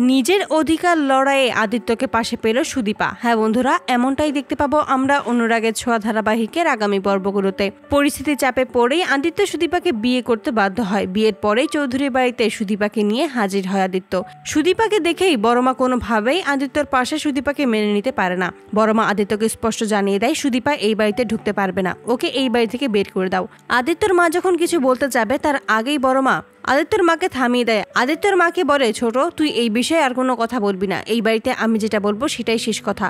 নিজের অধিকার লড়াইয়ে আদিত্যকে পাশে পেল সুদীপা। হ্যাঁ বন্ধুরা, এমনটাই দেখতে পাবো আমরা অনুরাগের ছোঁয়া ধারাবাহিকের আগামী পর্বগুলোতে। পরিস্থিতি চাপে পড়েই আদিত্য সুদীপাকে বিয়ে করতে বাধ্য হয়। বিয়ের পরেই চৌধুরী বাড়িতে সুদীপাকে নিয়ে হাজির হয় আদিত্য। সুদীপাকে দেখেই বড়মা কোনোভাবেই আদিত্যর পাশে সুদীপাকে মেনে নিতে পারে না। বড়মা আদিত্যকে স্পষ্ট জানিয়ে দেয় সুদীপা এই বাড়িতে ঢুকতে পারবে না, ওকে এই বাড়ি থেকে বের করে দাও। আদিত্যর মা যখন কিছু বলতে যাবে তার আগেই বড়মা আদিত্যর মাকে থামিয়ে দেয়। আদিত্যর মাকে বলে, ছোট, তুই এই বিষয়ে আর কোনো কথা বলবি না। এই বাড়িতে আমি যেটা বলবো সেটাই শেষ কথা।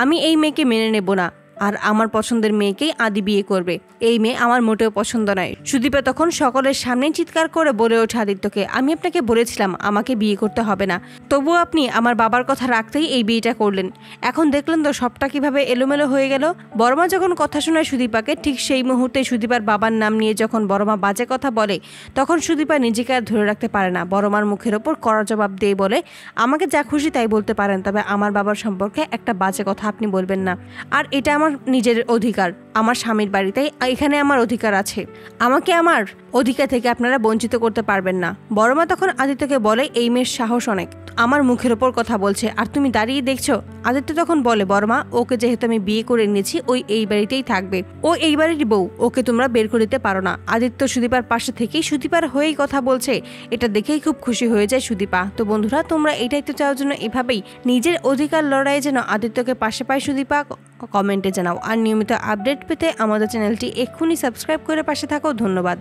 আমি এই মেয়েকে মেনে নেব না, আর আমার পছন্দের মেয়েকেই আদি বিয়ে করবে। এই মেয়ে আমার মোটেও পছন্দ নয়। সুদীপা তখন সকলের সামনে চিৎকার করে বলে ওঠে আদিত্যকে, আমি আপনাকে বলেছিলাম আমাকে বিয়ে করতে হবে না, তবুও আপনি আমার বাবার কথা রাখতেই এই বিয়েটা করলেন। এখন দেখলেন তো সবটা কিভাবে এলোমেলো হয়ে গেল। বড়মা যখন কথা শোনায় সুদীপাকে, ঠিক সেই মুহূর্তে সুদীপার বাবার নাম নিয়ে যখন বড়মা বাজে কথা বলে, তখন সুদীপা নিজেকে আর ধরে রাখতে পারে না। বড়মার মুখের ওপর কড়া জবাব দিয়ে বলে, আমাকে যা খুশি তাই বলতে পারেন, তবে আমার বাবার সম্পর্কে একটা বাজে কথা আপনি বলবেন না। আর এটা আমার নিজের অধিকার, আমার স্বামীর বাড়িতে এখানে আমার অধিকার আছে। আমাকে আমার অধিকার থেকে আপনারা বঞ্চিত করতে পারবেন না। বড়মা তখন আদিত্যকে বলে, এই মেয়ের সাহস অনেক, আমার মুখের ওপর কথা বলছে আর তুমি দাঁড়িয়ে দেখছো। আদিত্য তখন বলে, বড়মা, ওকে যেহেতু আমি বিয়ে করে নিয়েছি ওই এই বাড়িতেই থাকবে, ও এই বাড়ির বউ, ওকে তোমরা বের করে দিতে পারো না। আদিত্য সুদীপার পাশে থেকেই সুদীপার হয়েই কথা বলছে, এটা দেখেই খুব খুশি হয়ে যায় সুদীপা। তো বন্ধুরা, তোমরা এটাই তো চাওয়ার জন্য এভাবেই নিজের অধিকার লড়াইয়ে যেন আদিত্যকে পাশে পায় সুদীপা, কমেন্টে জানাও। আর নিয়মিত আপডেট পেতে আমাদের চ্যানেলটি এক্ষুনি সাবস্ক্রাইব করে পাশে থাকো। ধন্যবাদ।